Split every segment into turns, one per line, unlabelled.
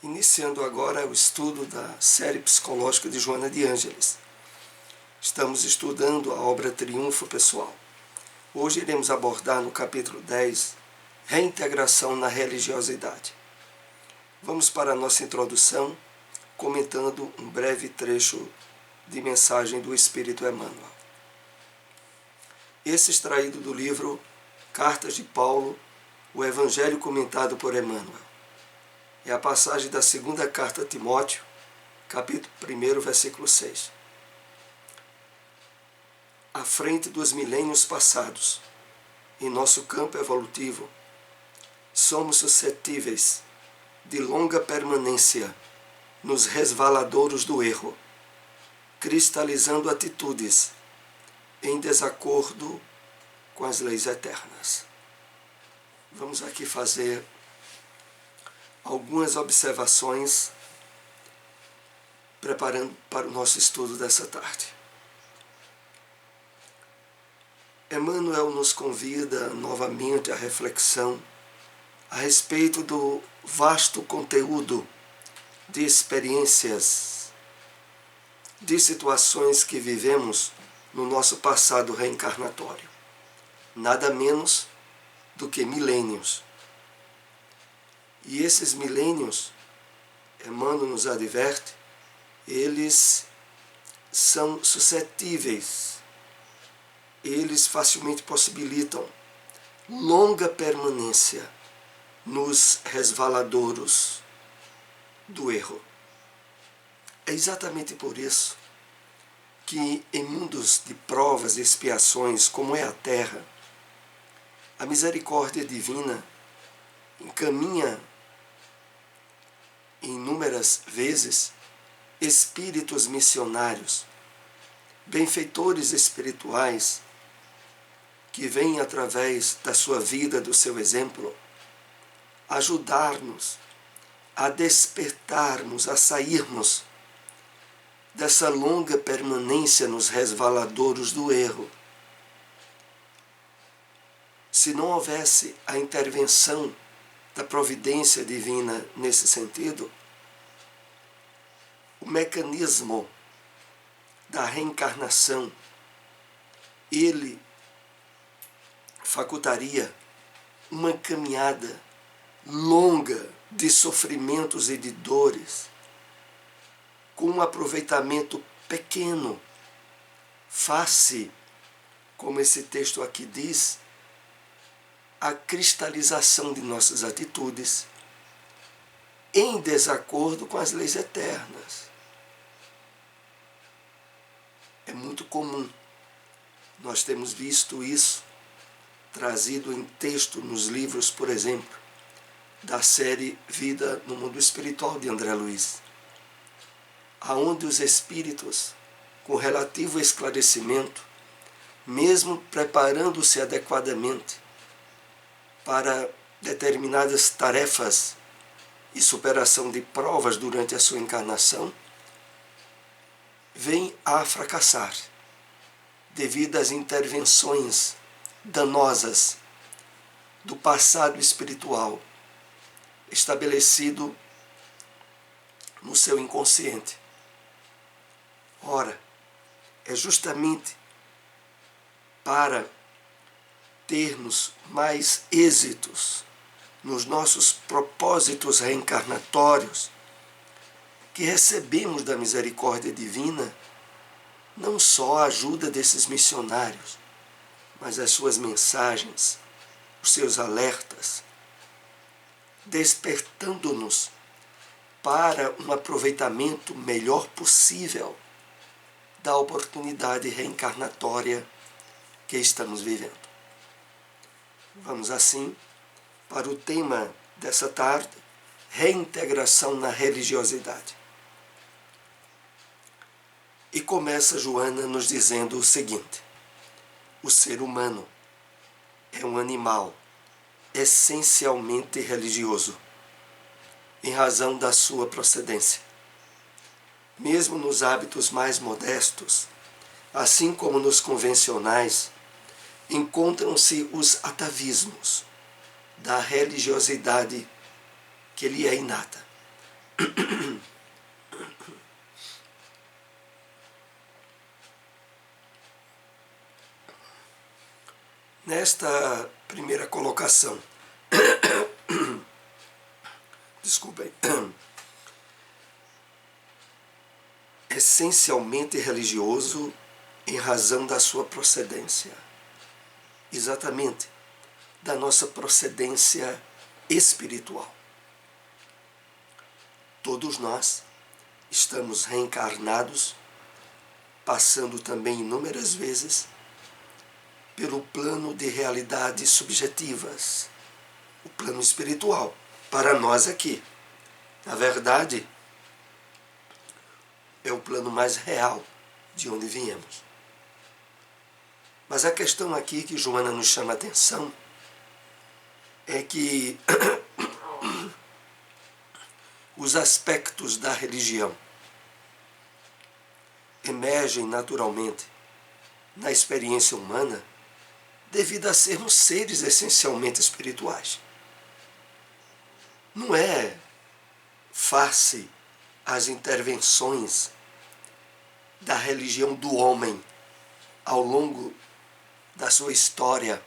Iniciando agora o estudo da série psicológica de Joana de Ângeles. Estamos estudando a obra Triunfo Pessoal. Hoje iremos abordar no capítulo 10, Reintegração na Religiosidade. Vamos para a nossa introdução, comentando um breve trecho de mensagem do Espírito Emmanuel. Esse extraído do livro Cartas de Paulo, o Evangelho comentado por Emmanuel. É a passagem da segunda carta a Timóteo, capítulo 1, versículo 6. À frente dos milênios passados, em nosso campo evolutivo, somos suscetíveis de longa permanência nos resvaladouros do erro, cristalizando atitudes em desacordo com as leis eternas. Vamos aqui fazer algumas observações preparando para o nosso estudo dessa tarde. Emmanuel nos convida novamente à reflexão a respeito do vasto conteúdo de experiências, de situações que vivemos no nosso passado reencarnatório. Nada menos do que milênios. E esses milênios, Emmanuel nos adverte, eles são suscetíveis, eles facilmente possibilitam longa permanência nos resvaladouros do erro. É exatamente por isso que em mundos de provas e expiações, como é a Terra, a misericórdia divina encaminha inúmeras vezes espíritos missionários, benfeitores espirituais, que vêm através da sua vida, do seu exemplo, ajudar-nos a despertarmos, a sairmos dessa longa permanência nos resvaladouros do erro. Se não houvesse a intervenção da providência divina nesse sentido, o mecanismo da reencarnação, ele facultaria uma caminhada longa de sofrimentos e de dores, com um aproveitamento pequeno, face, como esse texto aqui diz, a cristalização de nossas atitudes em desacordo com as leis eternas. É muito comum, nós temos visto isso trazido em texto nos livros, por exemplo, da série Vida no Mundo Espiritual de André Luiz, aonde os espíritos, com relativo esclarecimento, mesmo preparando-se adequadamente para determinadas tarefas e superação de provas durante a sua encarnação, vem a fracassar devido às intervenções danosas do passado espiritual estabelecido no seu inconsciente. Ora, é justamente para termos mais êxitos nos nossos propósitos reencarnatórios que recebemos da misericórdia divina não só a ajuda desses missionários, mas as suas mensagens, os seus alertas, despertando-nos para um aproveitamento melhor possível da oportunidade reencarnatória que estamos vivendo. Vamos assim para o tema dessa tarde, reintegração na religiosidade. E começa Joana nos dizendo o seguinte: o ser humano é um animal essencialmente religioso, em razão da sua procedência. Mesmo nos hábitos mais modestos, assim como nos convencionais, encontram-se os atavismos da religiosidade que lhe é inata. Nesta primeira colocação, desculpem, essencialmente religioso em razão da sua procedência. Exatamente, da nossa procedência espiritual. Todos nós estamos reencarnados, passando também inúmeras vezes pelo plano de realidades subjetivas, o plano espiritual, para nós aqui. Na verdade, é o plano mais real de onde viemos. Mas a questão aqui que Joana nos chama a atenção é que os aspectos da religião emergem naturalmente na experiência humana devido a sermos seres essencialmente espirituais. Não é face às intervenções da religião do homem ao longo da sua história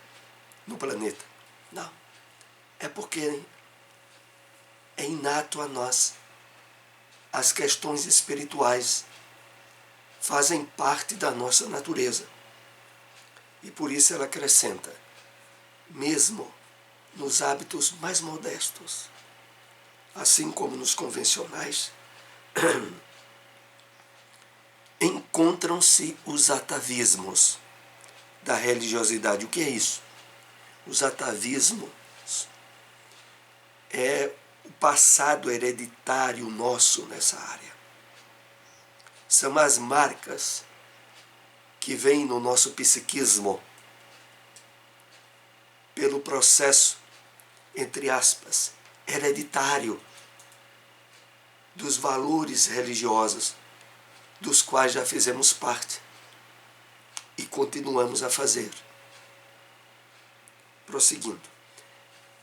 no planeta. Não. É porque é inato a nós. As questões espirituais fazem parte da nossa natureza. E por isso ela acrescenta, mesmo nos hábitos mais modestos, assim como nos convencionais, encontram-se os atavismos da religiosidade. O que é isso? Os atavismos é o passado hereditário nosso nessa área. São as marcas que vêm no nosso psiquismo pelo processo, entre aspas, hereditário dos valores religiosos dos quais já fizemos parte e continuamos a fazer. Prosseguindo,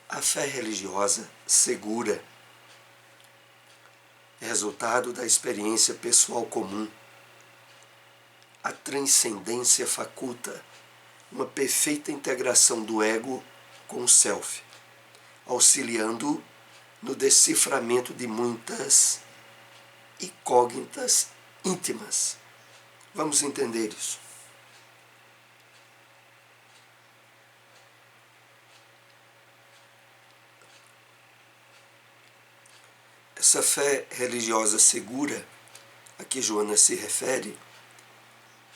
a fé religiosa segura é resultado da experiência pessoal comum. A transcendência faculta uma perfeita integração do ego com o self, auxiliando no deciframento de muitas incógnitas íntimas. Vamos entender isso. Essa fé religiosa segura a que Joana se refere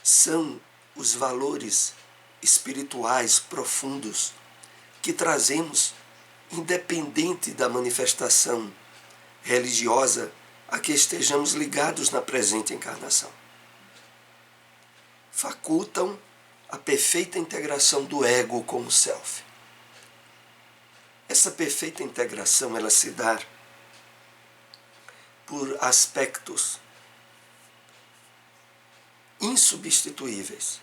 são os valores espirituais profundos que trazemos, independente da manifestação religiosa a que estejamos ligados na presente encarnação. Facultam a perfeita integração do ego com o self. Essa perfeita integração ela se dá por aspectos insubstituíveis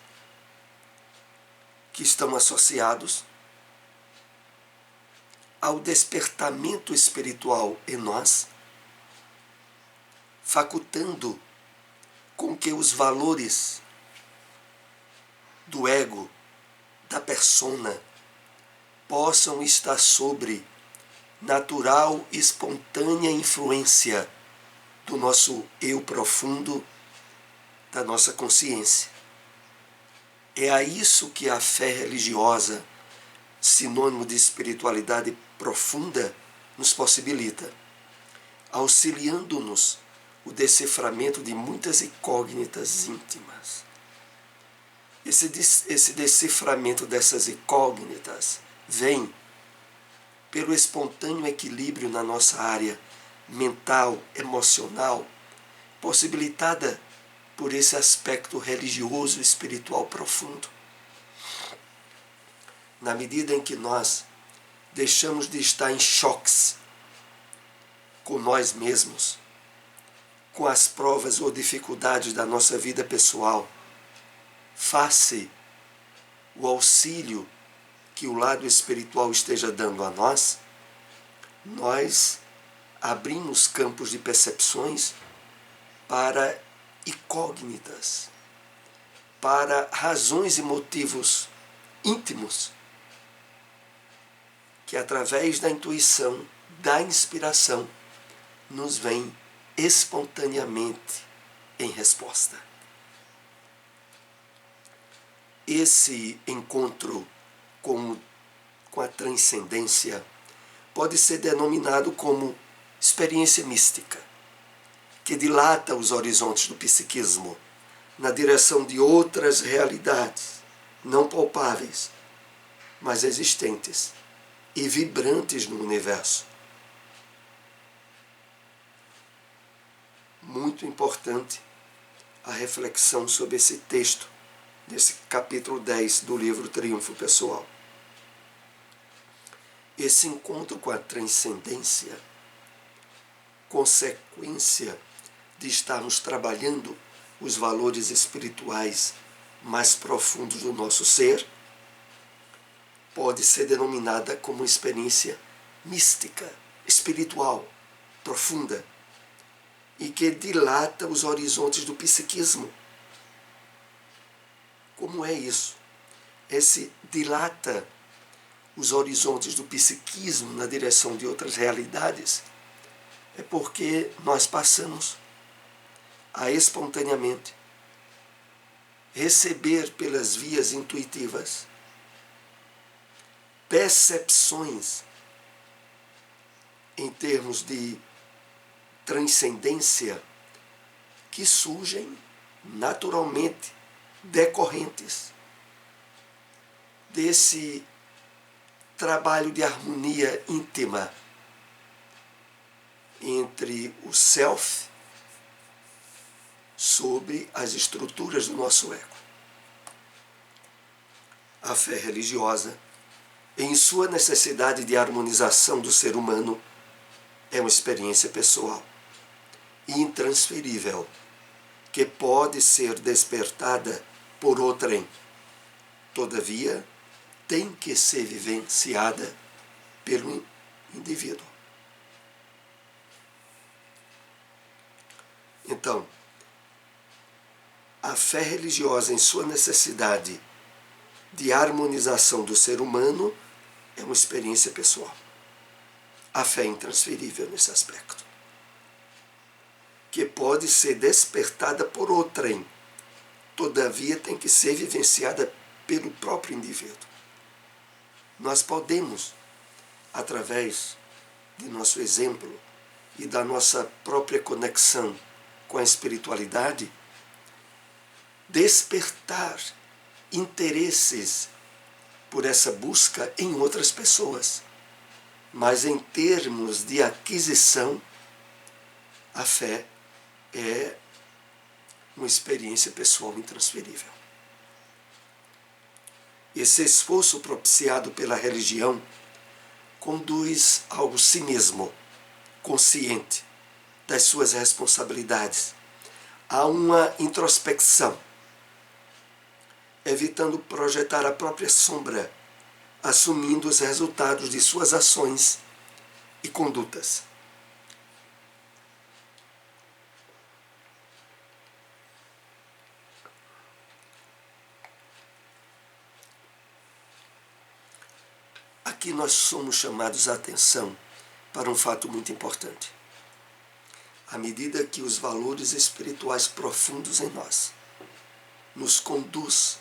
que estão associados ao despertamento espiritual em nós, facultando com que os valores do ego, da persona, possam estar sobre natural e espontânea influência do nosso eu profundo, da nossa consciência. É a isso que a fé religiosa, sinônimo de espiritualidade profunda, nos possibilita, auxiliando-nos o deciframento de muitas incógnitas íntimas. Esse deciframento dessas incógnitas vem pelo espontâneo equilíbrio na nossa área mental, emocional, possibilitada por esse aspecto religioso e espiritual profundo. Na medida em que nós deixamos de estar em choques com nós mesmos, com as provas ou dificuldades da nossa vida pessoal, face o auxílio que o lado espiritual esteja dando a nós, nós abrimos campos de percepções para incógnitas, para razões e motivos íntimos que através da intuição, da inspiração, nos vem espontaneamente em resposta. Esse encontro com a transcendência pode ser denominado como experiência mística, que dilata os horizontes do psiquismo na direção de outras realidades, não palpáveis, mas existentes e vibrantes no universo. Muito importante a reflexão sobre esse texto, nesse capítulo 10 do livro Triunfo Pessoal. Esse encontro com a transcendência, consequência de estarmos trabalhando os valores espirituais mais profundos do nosso ser, pode ser denominada como experiência mística, espiritual, profunda, e que dilata os horizontes do psiquismo. Como é isso? Esse dilata os horizontes do psiquismo na direção de outras realidades é porque nós passamos a espontaneamente receber pelas vias intuitivas percepções em termos de transcendência que surgem naturalmente decorrentes desse trabalho de harmonia íntima entre o self sobre as estruturas do nosso ego. A fé religiosa, em sua necessidade de harmonização do ser humano, é uma experiência pessoal e intransferível, que pode ser despertada por outrem. Todavia, tem que ser vivenciada pelo indivíduo. Então, a fé religiosa, em sua necessidade de harmonização do ser humano, é uma experiência pessoal. A fé é intransferível nesse aspecto, que pode ser despertada por outrem, todavia tem que ser vivenciada pelo próprio indivíduo. Nós podemos, através de nosso exemplo e da nossa própria conexão com a espiritualidade, despertar interesses por essa busca em outras pessoas. Mas em termos de aquisição, a fé é uma experiência pessoal intransferível. Esse esforço propiciado pela religião conduz ao si mesmo, consciente das suas responsabilidades, a uma introspecção, evitando projetar a própria sombra, assumindo os resultados de suas ações e condutas. Aqui nós somos chamados a atenção para um fato muito importante. À medida que os valores espirituais profundos em nós nos conduz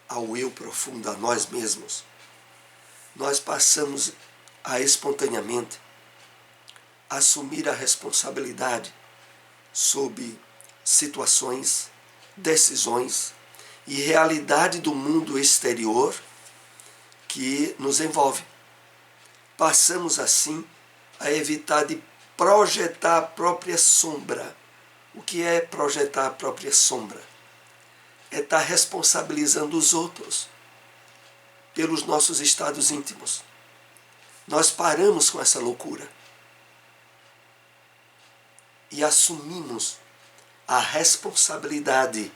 ao eu profundo, a nós mesmos, nós passamos a espontaneamente assumir a responsabilidade sobre situações, decisões e realidade do mundo exterior que nos envolve. Passamos assim a evitar de projetar a própria sombra. O que é projetar a própria sombra? É estar responsabilizando os outros pelos nossos estados íntimos. Nós paramos com essa loucura e assumimos a responsabilidade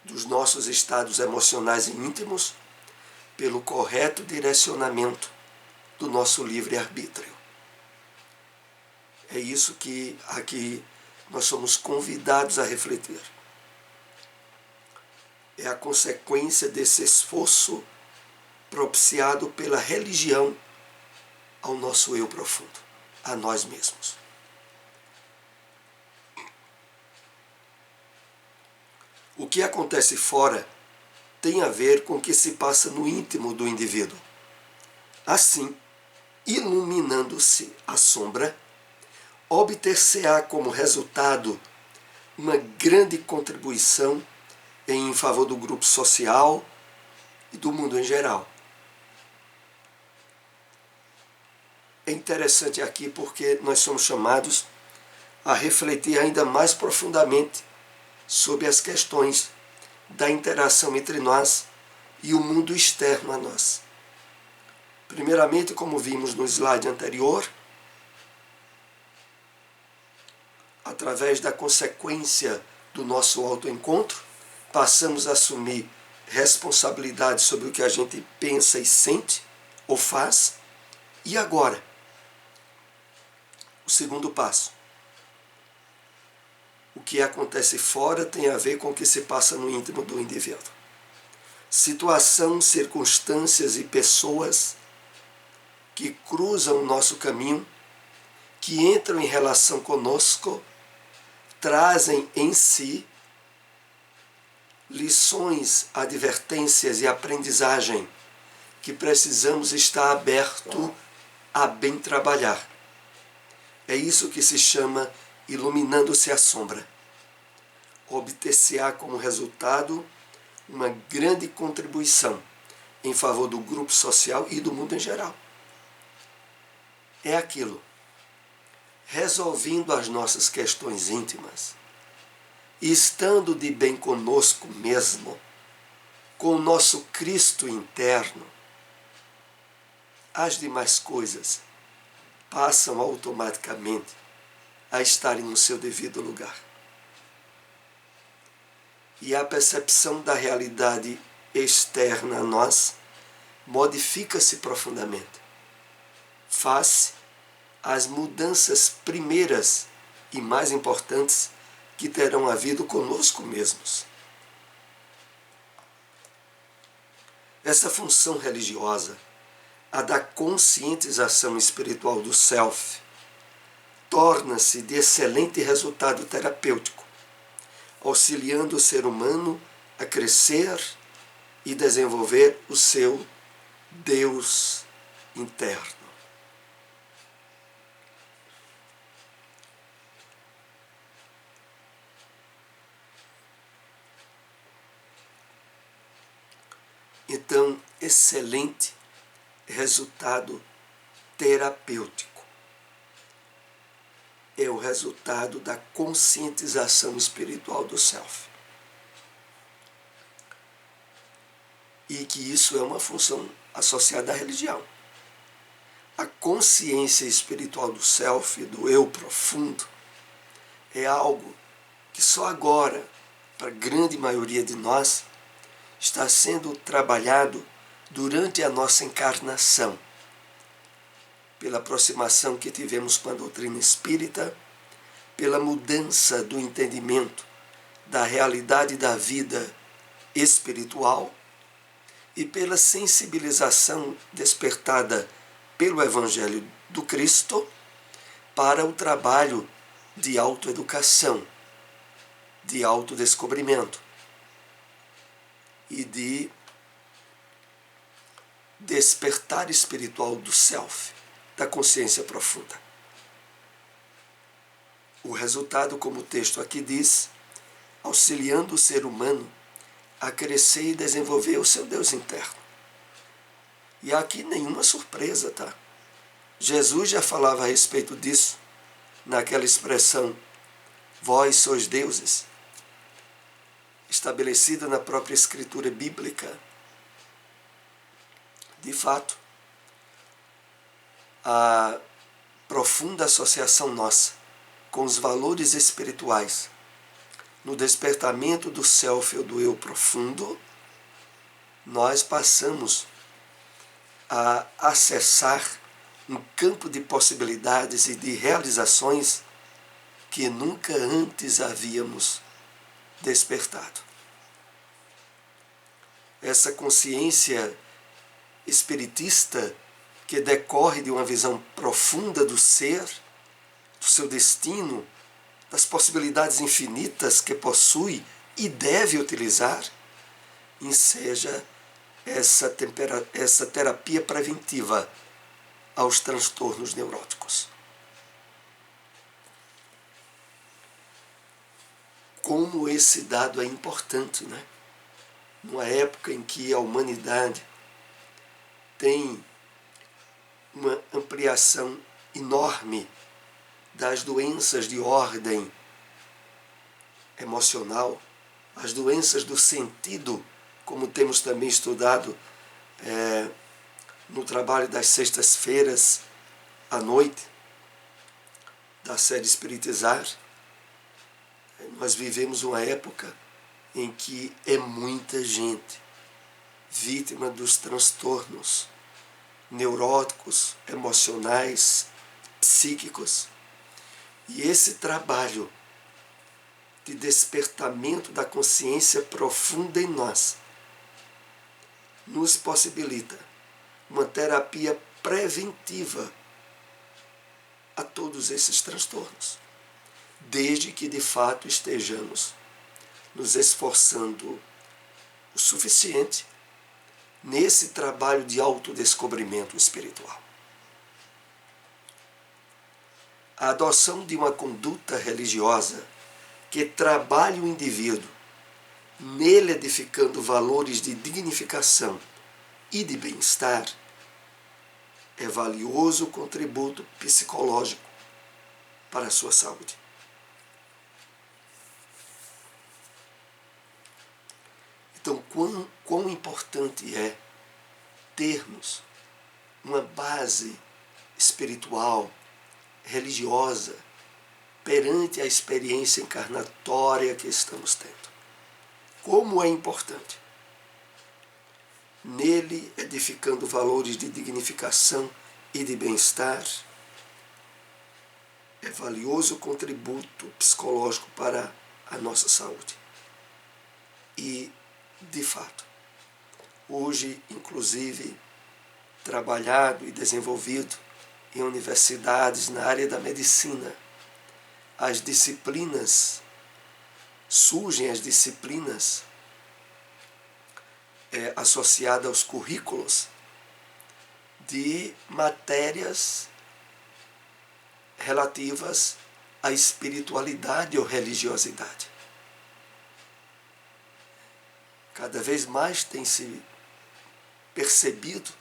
dos nossos estados emocionais e íntimos pelo correto direcionamento do nosso livre-arbítrio. É isso que aqui nós somos convidados a refletir. É a consequência desse esforço propiciado pela religião ao nosso eu profundo, a nós mesmos. O que acontece fora tem a ver com o que se passa no íntimo do indivíduo. Assim, iluminando-se a sombra, obter-se-á como resultado uma grande contribuição em favor do grupo social e do mundo em geral. É interessante aqui porque nós somos chamados a refletir ainda mais profundamente sobre as questões da interação entre nós e o mundo externo a nós. Primeiramente, como vimos no slide anterior, através da consequência do nosso autoencontro, passamos a assumir responsabilidade sobre o que a gente pensa e sente ou faz. E agora, o segundo passo. O que acontece fora tem a ver com o que se passa no íntimo do indivíduo. Situação, circunstâncias e pessoas que cruzam o nosso caminho, que entram em relação conosco, trazem em si lições, advertências e aprendizagem que precisamos estar aberto a bem trabalhar. É isso que se chama iluminando-se a sombra. Obter-se-á como resultado uma grande contribuição em favor do grupo social e do mundo em geral. É aquilo. Resolvendo as nossas questões íntimas, e estando de bem conosco mesmo, com o nosso Cristo interno, as demais coisas passam automaticamente a estarem no seu devido lugar. E a percepção da realidade externa a nós modifica-se profundamente, face às mudanças primeiras e mais importantes que terão havido conosco mesmos. Essa função religiosa, a da conscientização espiritual do self, torna-se de excelente resultado terapêutico, auxiliando o ser humano a crescer e desenvolver o seu Deus interno. Então, excelente resultado terapêutico. É o resultado da conscientização espiritual do self. E que isso é uma função associada à religião. A consciência espiritual do self, do eu profundo, é algo que só agora, para a grande maioria de nós, está sendo trabalhado durante a nossa encarnação, pela aproximação que tivemos com a doutrina espírita, pela mudança do entendimento da realidade da vida espiritual e pela sensibilização despertada pelo Evangelho do Cristo para o trabalho de autoeducação, de autodescobrimento e de despertar espiritual do self, da consciência profunda. O resultado, como o texto aqui diz, auxiliando o ser humano a crescer e desenvolver o seu Deus interno. E aqui nenhuma surpresa, tá? Jesus já falava a respeito disso, naquela expressão, vós sois deuses, estabelecida na própria escritura bíblica. De fato, a profunda associação nossa com os valores espirituais no despertamento do self ou do eu profundo, nós passamos a acessar um campo de possibilidades e de realizações que nunca antes havíamos despertado. Essa consciência espiritista que decorre de uma visão profunda do ser, do seu destino, das possibilidades infinitas que possui e deve utilizar, enseja essa terapia preventiva aos transtornos neuróticos. Como esse dado é importante, né? Numa época em que a humanidade tem uma ampliação enorme das doenças de ordem emocional, as doenças do sentido, como temos também estudado no trabalho das sextas-feiras à noite, da série Espiritizar. Nós vivemos uma época em que é muita gente vítima dos transtornos neuróticos, emocionais, psíquicos. E esse trabalho de despertamento da consciência profunda em nós nos possibilita uma terapia preventiva a todos esses transtornos, desde que de fato estejamos nos esforçando o suficiente nesse trabalho de autodescobrimento espiritual. A adoção de uma conduta religiosa que trabalhe o indivíduo, nele edificando valores de dignificação e de bem-estar, é valioso contributo psicológico para a sua saúde. Então, quão importante é termos uma base espiritual, religiosa, perante a experiência encarnatória que estamos tendo. Como é importante. Nele, edificando valores de dignificação e de bem-estar, é valioso contributo psicológico para a nossa saúde. E, de fato, hoje, inclusive, trabalhado e desenvolvido em universidades na área da medicina, surgem as disciplinas associadas aos currículos de matérias relativas à espiritualidade ou religiosidade. Cada vez mais tem se percebido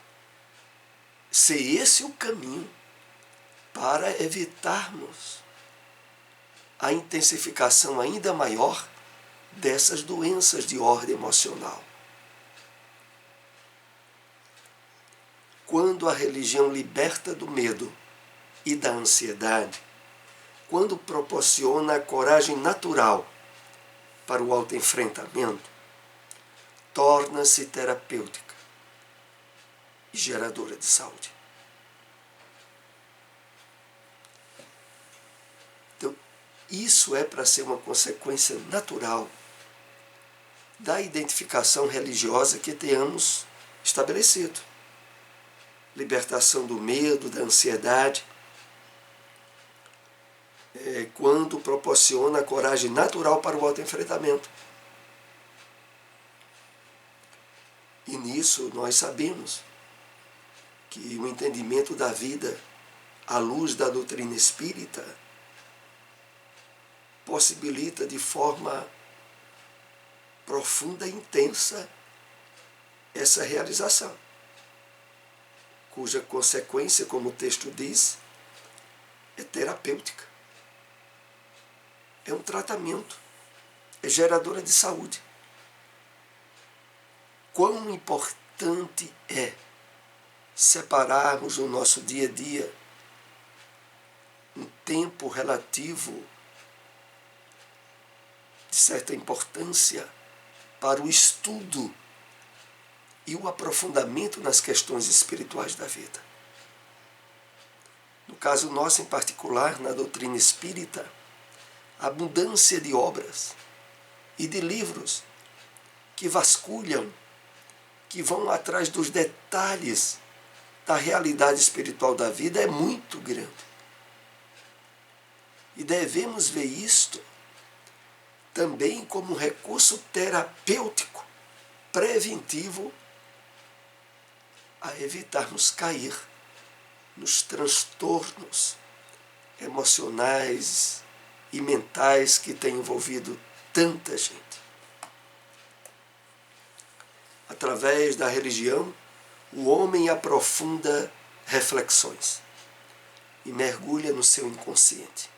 ser esse o caminho para evitarmos a intensificação ainda maior dessas doenças de ordem emocional. Quando a religião liberta do medo e da ansiedade, quando proporciona a coragem natural para o autoenfrentamento, torna-se terapêutica e geradora de saúde. Então, isso é para ser uma consequência natural da identificação religiosa que tenhamos estabelecido. Libertação do medo, da ansiedade, quando proporciona a coragem natural para o autoenfrentamento. E nisso nós sabemos que o entendimento da vida à luz da doutrina espírita possibilita de forma profunda e intensa essa realização, cuja consequência, como o texto diz, é terapêutica. É um tratamento, é geradora de saúde. Quão importante é separarmos no nosso dia a dia um tempo relativo de certa importância para o estudo e o aprofundamento nas questões espirituais da vida. No caso nosso em particular, na doutrina espírita, a abundância de obras e de livros que vasculham, que vão atrás dos detalhes da realidade espiritual da vida é muito grande. E devemos ver isto também como um recurso terapêutico, preventivo, a evitarmos cair nos transtornos emocionais e mentais que têm envolvido tanta gente. Através da religião, o homem aprofunda reflexões e mergulha no seu inconsciente,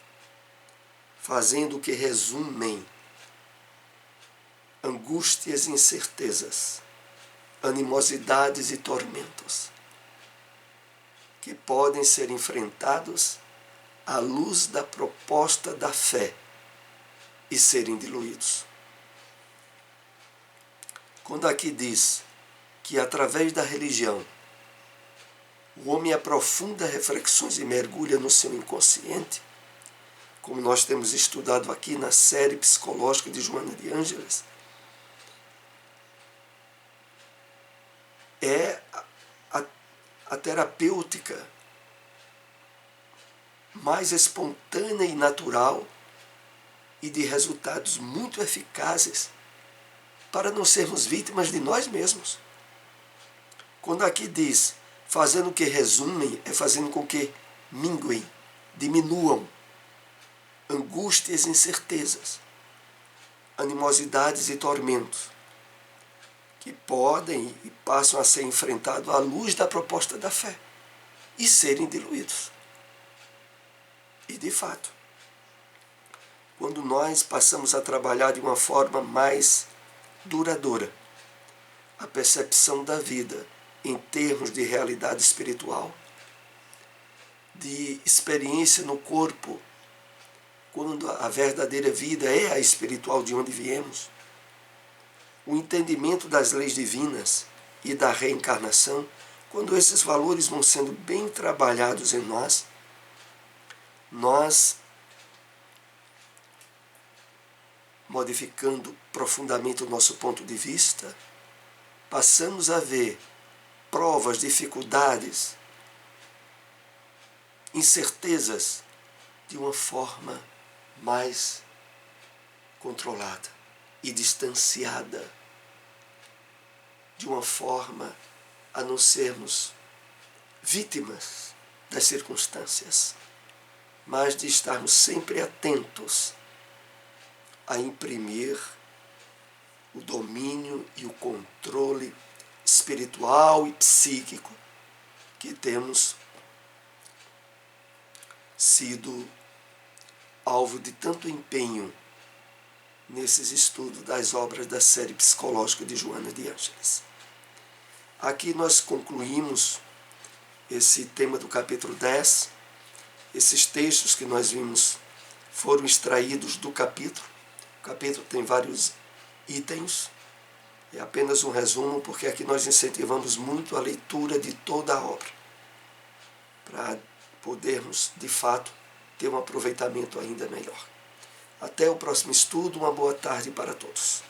fazendo o que resumem angústias e incertezas, animosidades e tormentos, que podem ser enfrentados à luz da proposta da fé e serem diluídos. Quando aqui diz que através da religião o homem aprofunda reflexões e mergulha no seu inconsciente, como nós temos estudado aqui na série psicológica de Joana de Ângeles, é a terapêutica mais espontânea e natural e de resultados muito eficazes para não sermos vítimas de nós mesmos. Quando aqui diz, fazendo o que resumem, é fazendo com que minguem, diminuam angústias e incertezas, animosidades e tormentos, que podem e passam a ser enfrentados à luz da proposta da fé e serem diluídos. E de fato, quando nós passamos a trabalhar de uma forma mais duradoura a percepção da vida em termos de realidade espiritual, de experiência no corpo, quando a verdadeira vida é a espiritual de onde viemos, o entendimento das leis divinas e da reencarnação, quando esses valores vão sendo bem trabalhados em nós, nós, modificando profundamente o nosso ponto de vista, passamos a ver provas, dificuldades, incertezas de uma forma mais controlada e distanciada, de uma forma a não sermos vítimas das circunstâncias, mas de estarmos sempre atentos a imprimir o domínio e o controle espiritual e psíquico que temos sido alvo de tanto empenho nesses estudos das obras da série psicológica de Joana de Ângeles. Aqui nós concluímos esse tema do capítulo 10. Esses textos que nós vimos foram extraídos do capítulo. O capítulo tem vários itens. É apenas um resumo, porque aqui nós incentivamos muito a leitura de toda a obra, para podermos, de fato, ter um aproveitamento ainda melhor. Até o próximo estudo, uma boa tarde para todos.